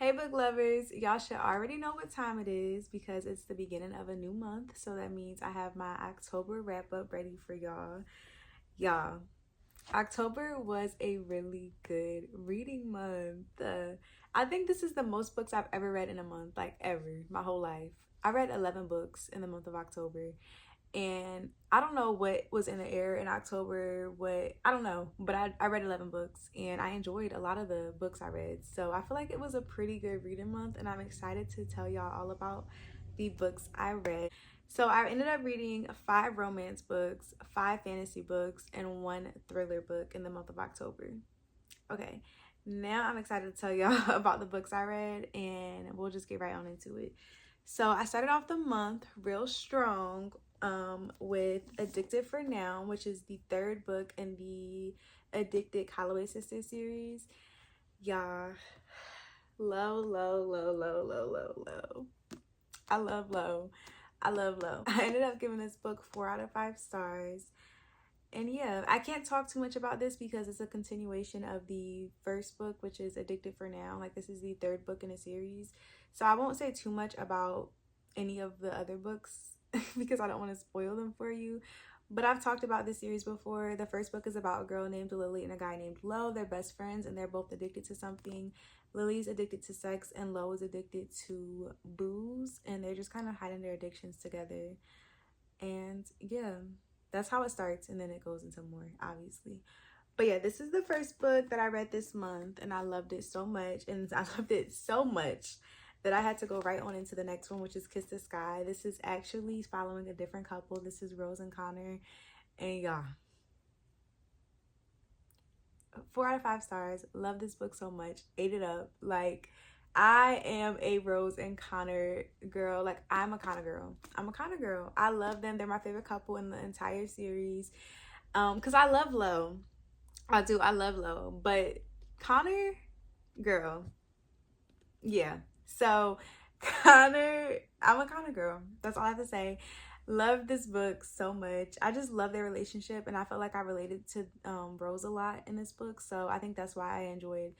Hey book lovers, y'all should already know what time it is because it's the beginning of a new month. So that means I have my October wrap up ready for y'all. Y'all, October was a really good reading month. I think this is the most books I've ever read in a month, like ever, my whole life. I read 11 books in the month of October. And I don't know what was in the air in October, I don't know, but I read 11 books and I enjoyed a lot of the books I read. So I feel like it was a pretty good reading month, and I'm excited to tell y'all all about the books I read. So I ended up reading 5 romance books, 5 fantasy books, and 1 thriller book in the month of October. Okay, now I'm excited to tell y'all about the books I read, and we'll just get right on into it. So I started off the month real strong with Addicted for Now, which is the 3rd book in the Addicted Calloway Sisters series. Y'all, low, low, low, low, low, low, low. I love low. I love low. I ended up giving this book 4 out of 5 stars. And yeah, I can't talk too much about this because it's a continuation of the first book, which is Addicted for Now. Like, this is the 3rd book in a series. So I won't say too much about any of the other books because I don't want to spoil them for you. But I've talked about this series before. The first book is about a girl named Lily and a guy named Lo. They're best friends and they're both addicted to something. Lily's addicted to sex and Lo is addicted to booze. And they're just kind of hiding their addictions together. And yeah, that's how it starts, and then it goes into more, obviously. But yeah, this is the first book that I read this month, and I loved it so much. And I loved it so much that I had to go right on into the next one, which is Kiss the Sky. This is actually following a different couple. This is Rose and Connor. And yeah, 4 out of 5 stars. Love this book so much. Ate it up. Like, I am a Rose and Connor girl. Like, I'm a Connor girl. I love them. They're my favorite couple in the entire series. Because I love Lo. I do. I love Lo. But Connor, girl. Yeah. So, Connor, I'm a Connor girl. That's all I have to say. Love this book so much. I just love their relationship, and I felt like I related to Rose a lot in this book. So I think that's why I enjoyed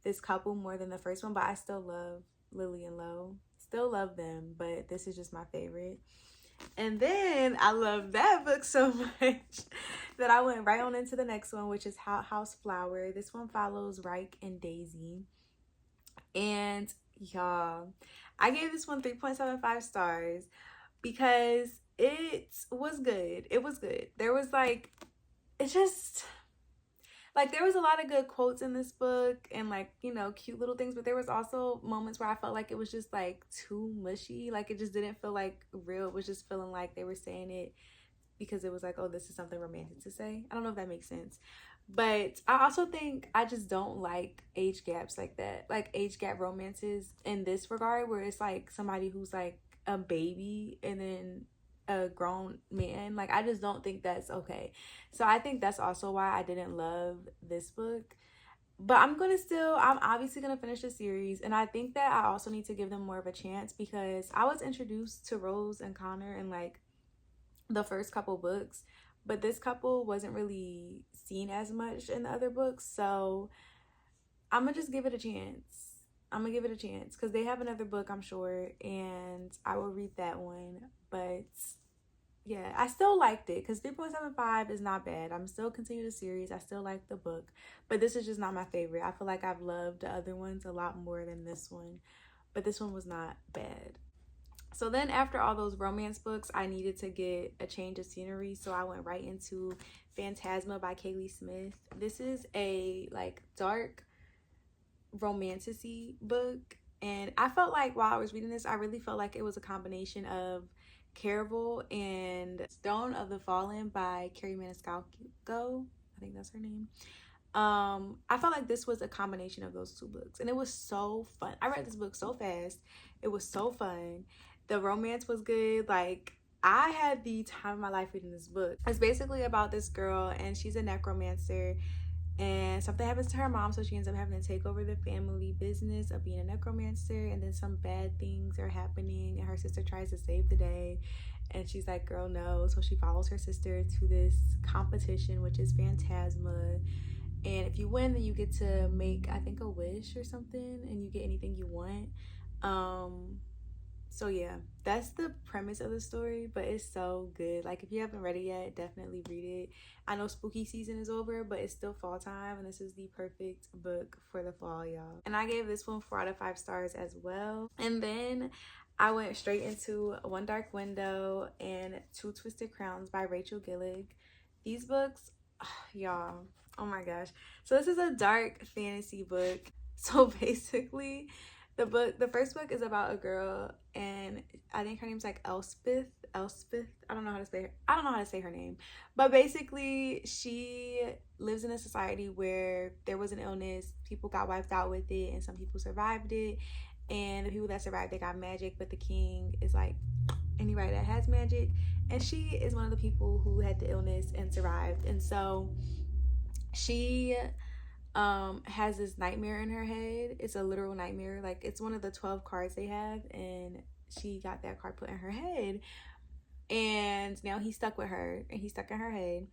this couple more than the first one, but I still love Lily and Lo. Still love them, but this is just my favorite. And then I love that book so much that I went right on into the next one, which is House Flower. This one follows Reich and Daisy. And y'all, I gave this one 3.75 stars because it was good. It was good. There was like, it just... like, there was a lot of good quotes in this book and, like, you know, cute little things, but there was also moments where I felt like it was just, like, too mushy. Like, it just didn't feel, like, real. It was just feeling like they were saying it because it was like, oh, this is something romantic to say. I don't know if that makes sense. But I also think I just don't like age gaps like that. Like, age gap romances in this regard where it's, like, somebody who's, like, a baby and then a grown man. Like, I just don't think that's okay. So I think that's also why I didn't love this book. But I'm obviously gonna finish the series, and I think that I also need to give them more of a chance because I was introduced to Rose and Connor in like the first couple books, but this couple wasn't really seen as much in the other books. So I'm gonna just give it a chance. Because they have another book, I'm sure, and I will read that one. But yeah, I still liked it because 3.75 is not bad. I'm still continuing the series. I still like the book, but this is just not my favorite. I feel like I've loved the other ones a lot more than this one, but this one was not bad. So then after all those romance books, I needed to get a change of scenery, so I went right into Phantasma by Kaylee Smith. This is a like dark romantic-y book, and I felt like while I was reading this, I really felt like it was a combination of Caraval and Stone of the Fallen by Carrie Maniscalco. I think that's her name. I felt like this was a combination of those 2 books, and it was so fun. I read this book so fast. It was so fun. The romance was good. Like, I had the time of my life reading this book. It's basically about this girl, and she's a necromancer, and something happens to her mom, so she ends up having to take over the family business of being a necromancer, and then some bad things are happening, and her sister tries to save the day, and she's like, girl, no. So she follows her sister to this competition, which is Phantasma, And if you win, then you get to make, I think, a wish or something, and you get anything you want. So yeah, that's the premise of the story, but it's so good. Like, if you haven't read it yet, definitely read it. I know spooky season is over, but it's still fall time, and this is the perfect book for the fall, y'all. And I gave this one 4 out of 5 stars as well. And then I went straight into One Dark Window and Two Twisted Crowns by Rachel Gillig. These books, y'all, oh my gosh. So this is a dark fantasy book. So basically, the first book is about a girl, and I think her name's like Elspeth. I don't know how to say her name. But basically, she lives in a society where there was an illness, people got wiped out with it, and some people survived it. And the people that survived, they got magic, but the king is like anybody that has magic. And she is one of the people who had the illness and survived. And so she has this nightmare in her head. It's a literal nightmare. Like, it's one of the 12 cards they have, and she got that card put in her head. And now he's stuck with her, and he's stuck in her head.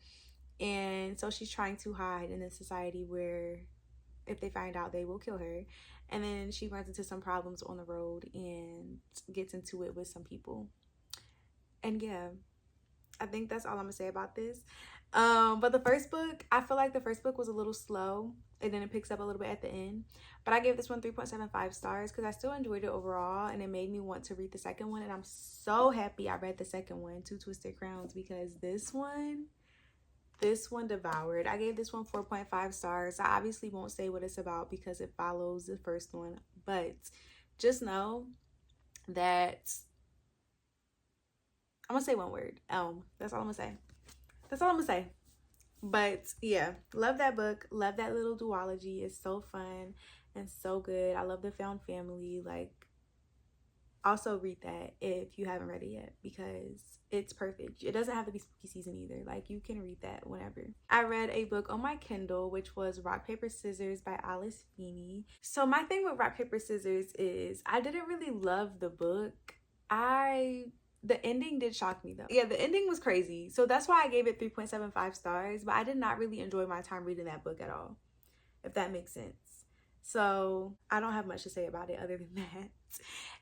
And so she's trying to hide in this society where if they find out, they will kill her. And then she runs into some problems on the road and gets into it with some people. And yeah, I think that's all I'm gonna say about this. But the first book, I feel like the first book was a little slow, and then it picks up a little bit at the end. But I gave this one 3.75 stars because I still enjoyed it overall, and it made me want to read the second one. And I'm so happy I read the second one, Two Twisted Crowns, because this one devoured. I gave this one 4.5 stars. I obviously won't say what it's about because it follows the first one, but just know that I'm gonna say one word. That's all I'm gonna say. That's all I'm gonna say. But yeah, love that book. Love that little duology. It's so fun and so good. I love the found family. Like, also read that if you haven't read it yet because it's perfect. It doesn't have to be spooky season either. Like, you can read that whenever. I read a book on my Kindle, which was Rock, Paper, Scissors by Alice Feeney. So my thing with Rock, Paper, Scissors is I didn't really love the book. The ending did shock me though. Yeah, the ending was crazy. So that's why I gave it 3.75 stars, but I did not really enjoy my time reading that book at all, if that makes sense. So I don't have much to say about it other than that.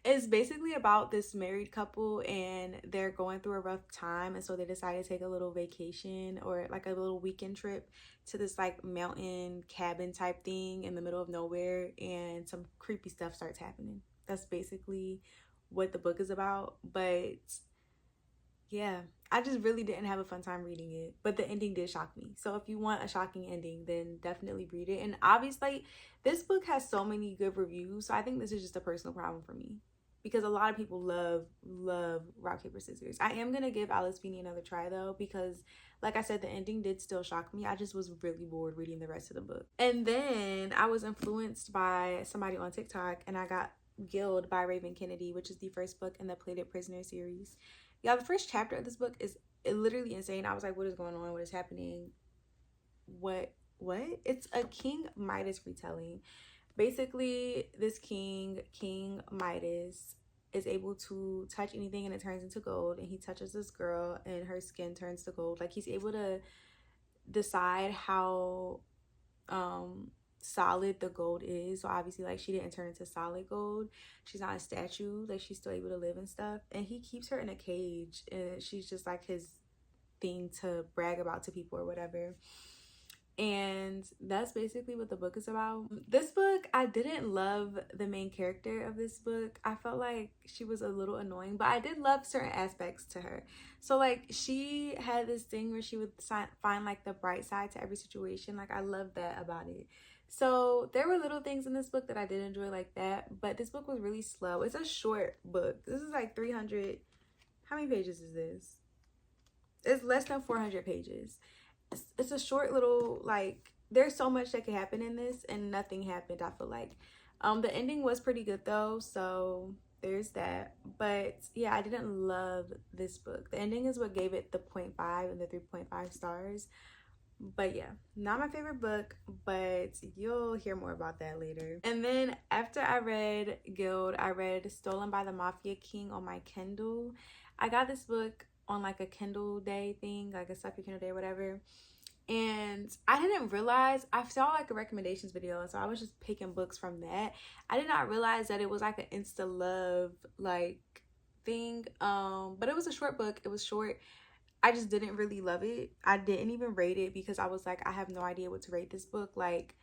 It's basically about this married couple, and they're going through a rough time, and so they decide to take a little vacation or like a little weekend trip to this like mountain cabin type thing in the middle of nowhere, and some creepy stuff starts happening. That's basically what the book is about. But yeah, I just really didn't have a fun time reading it, but the ending did shock me. So if you want a shocking ending, then definitely read it. And obviously this book has so many good reviews, so I think this is just a personal problem for me because a lot of people love Rock, Paper, Scissors. I am gonna give Alice Feeney another try though, because like I said, the ending did still shock me. I just was really bored reading the rest of the book. And then I was influenced by somebody on TikTok, and I got Guild by Raven Kennedy, which is the first book in the Plated Prisoner series. Yeah, the first chapter of this book is literally insane. I was like, what is going on? What is happening? What? It's a King Midas retelling. Basically, this King Midas, is able to touch anything and it turns into gold. And he touches this girl and her skin turns to gold. Like, he's able to decide how solid the gold is. So obviously, like, she didn't turn into solid gold. She's not a statue. Like, she's still able to live and stuff. And he keeps her in a cage, and she's just like his thing to brag about to people or whatever. And that's basically what the book is about. This book, I didn't love the main character of this book. I felt like she was a little annoying, but I did love certain aspects to her. So like, she had this thing where she would find like the bright side to every situation. Like, I love that about it. So there were little things in this book that I did enjoy like that, but this book was really slow. It's a short book. This is like 300, how many pages is this? It's less than 400 pages. It's a short little, like, there's so much that could happen in this, and nothing happened, I feel like. The ending was pretty good though, so there's that. But yeah, I didn't love this book. The ending is what gave it the 0.5 and the 3.5 stars. But yeah, not my favorite book, but you'll hear more about that later. And then after I read Guild, I read Stolen by the Mafia King on my Kindle. I got this book on like a Kindle day thing, like a Suck Your Kindle day or whatever. And I didn't realize, I saw like a recommendations video, and so I was just picking books from that. I did not realize that it was like an insta love like thing. But it was a short book. It was short. I just didn't really love it. I didn't even rate it because I was like, I have no idea what to rate this book. Like,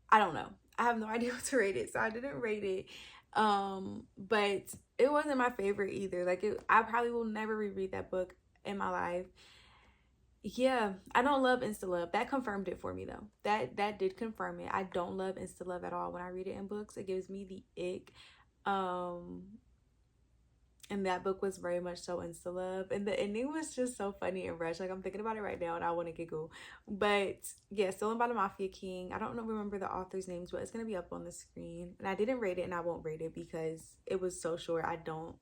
I don't know. I have no idea what to rate it, so I didn't rate it. But it wasn't my favorite either. Like, I probably will never reread that book in my life. Yeah, I don't love insta love. That confirmed it for me though. That did confirm it. I don't love insta love at all. When I read it in books, it gives me the ick. Um, and that book was very much so insta love, and the ending was just so funny and rushed. Like, I'm thinking about it right now and I want to giggle. But yeah, Stolen by the Mafia King. I don't remember the author's names, but it's gonna be up on the screen. And I didn't rate it, and I won't rate it because it was so short. I don't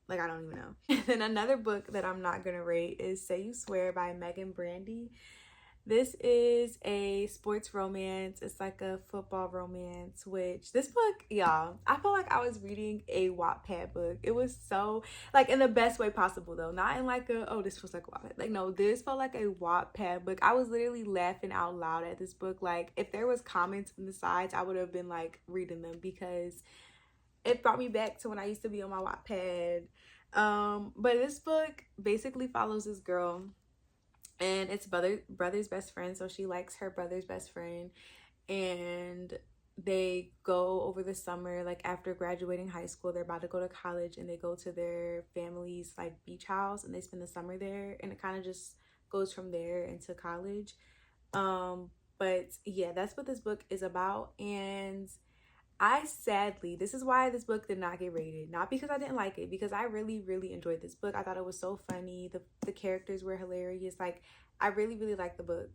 even know. And then another book that I'm not gonna rate is Say You Swear by Megan Brandy. This is a sports romance. It's like a football romance, which this book, y'all, I feel like I was reading a Wattpad book. It was so, like, in the best way possible though. Not in like a, oh, this feels like a Wattpad. Like, no, this felt like a Wattpad book. I was literally laughing out loud at this book. Like, if there was comments in the sides, I would have been like reading them because it brought me back to when I used to be on my Wattpad. But this book basically follows this girl, and it's brother's best friend. So she likes her brother's best friend, and they go over the summer, like after graduating high school, they're about to go to college, and they go to their family's like beach house, and they spend the summer there, and it kind of just goes from there into college. But yeah, that's what this book is about. And this is why this book did not get rated. Not because I didn't like it, because I really, really enjoyed this book. I thought it was so funny. The characters were hilarious. Like, I really, really liked the book.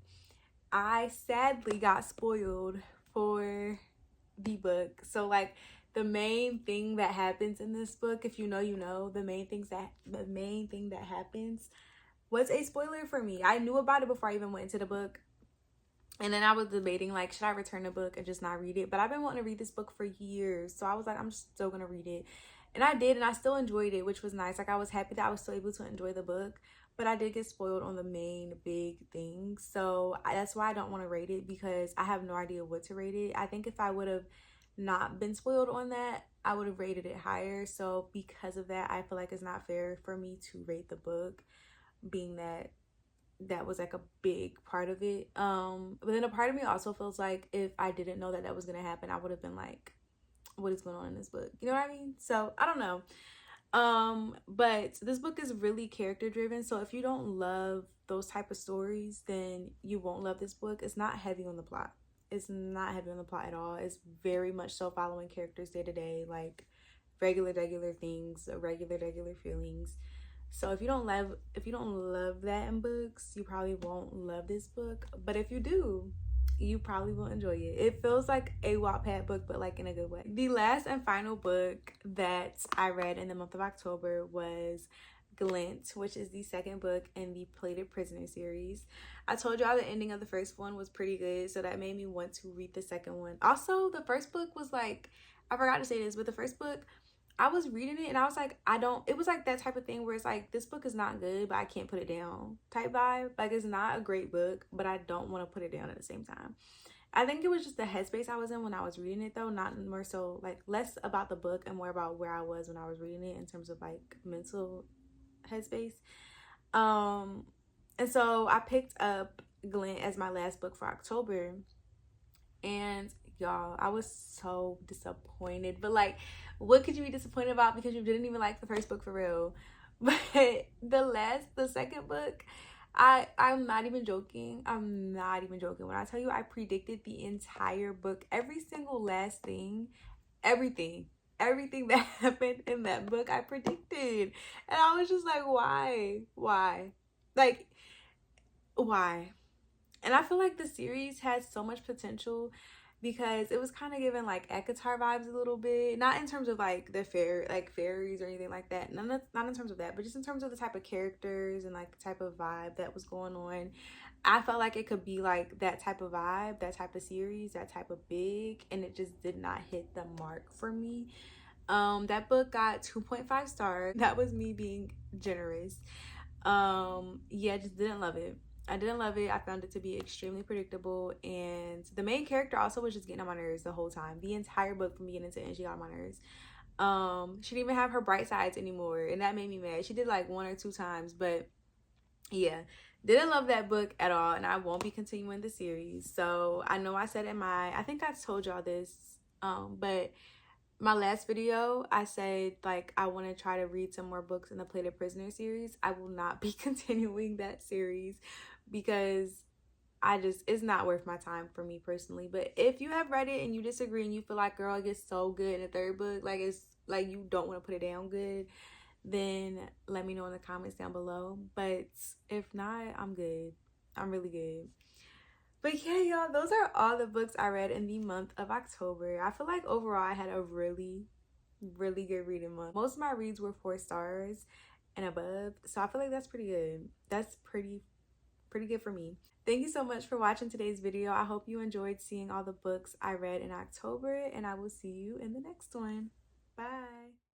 I sadly got spoiled for the book. So, like, the main thing that happens in this book, if you know, you know, the main thing that happens was a spoiler for me. I knew about it before I even went into the book. And then I was debating, like, should I return the book and just not read it? But I've been wanting to read this book for years. So I was like, I'm still going to read it. And I did, and I still enjoyed it, which was nice. Like, I was happy that I was still able to enjoy the book. But I did get spoiled on the main big things. So that's why I don't want to rate it, because I have no idea what to rate it. I think if I would have not been spoiled on that, I would have rated it higher. So because of that, I feel like it's not fair for me to rate the book, being that was like a big part of it. But then a part of me also feels like if I didn't know that was gonna happen, I would have been like, what is going on in this book? You know what I mean? So I don't know. But this book is really character driven. So if you don't love those type of stories, then you won't love this book. It's not heavy on the plot. It's not heavy on the plot at all. It's very much so following characters day to day, like regular things, regular feelings. So if you don't love that in books, you probably won't love this book. But if you do, you probably will enjoy it. It feels like a Wattpad book, but like in a good way. The last and final book that I read in the month of October was Glint, which is the second book in the Plated Prisoner series. I told y'all the ending of the first one was pretty good, so that made me want to read the second one. Also, the first book was like, I forgot to say this, but the first book, I was reading it and I was like, it was like that type of thing where it's like, this book is not good, but I can't put it down type vibe. Like, it's not a great book, but I don't want to put it down at the same time. I think it was just the headspace I was in when I was reading it though, not more so, like, less about the book and more about where I was when I was reading it in terms of like mental headspace. And so I picked up Glint as my last book for October, and y'all, I was so disappointed. But like, what could you be disappointed about, because you didn't even like the first book for real? But the second book, I'm not even joking. I'm not even joking when I tell you I predicted the entire book, every single last thing, everything that happened in that book I predicted. And I was just like, why? Like, why? And I feel like the series has so much potential, because it was kind of giving like Ekatar vibes a little bit, not in terms of like the fairies or anything like that, not in terms of that, but just in terms of the type of characters and like the type of vibe that was going on. I felt like it could be like that type of vibe, that type of series, that type of big, and it just did not hit the mark for me. That book got 2.5 stars. That was me being generous. Yeah, just didn't love it. I didn't love it. I found it to be extremely predictable, and the main character also was just getting on my nerves the whole time. The entire book from beginning to end, she got on my nerves. She didn't even have her bright sides anymore, and that made me mad. She did like 1 or 2 times, but yeah, didn't love that book at all, and I won't be continuing the series. So I know I said in my, I think I told y'all this, but my last video, I said like I want to try to read some more books in the Play the Prisoner series. I will not be continuing that series because it's not worth my time for me personally. But if you have read it and you disagree and you feel like, girl, it gets so good in the third book, like it's like you don't want to put it down good, then let me know in the comments down below. But if not, I'm good. I'm really good. But yeah, y'all, those are all the books I read in the month of October. I feel like overall I had a really, really good reading month. Most of my reads were 4 stars and above, so I feel like that's pretty good. That's pretty good for me. Thank you so much for watching today's video. I hope you enjoyed seeing all the books I read in October, and I will see you in the next one. Bye.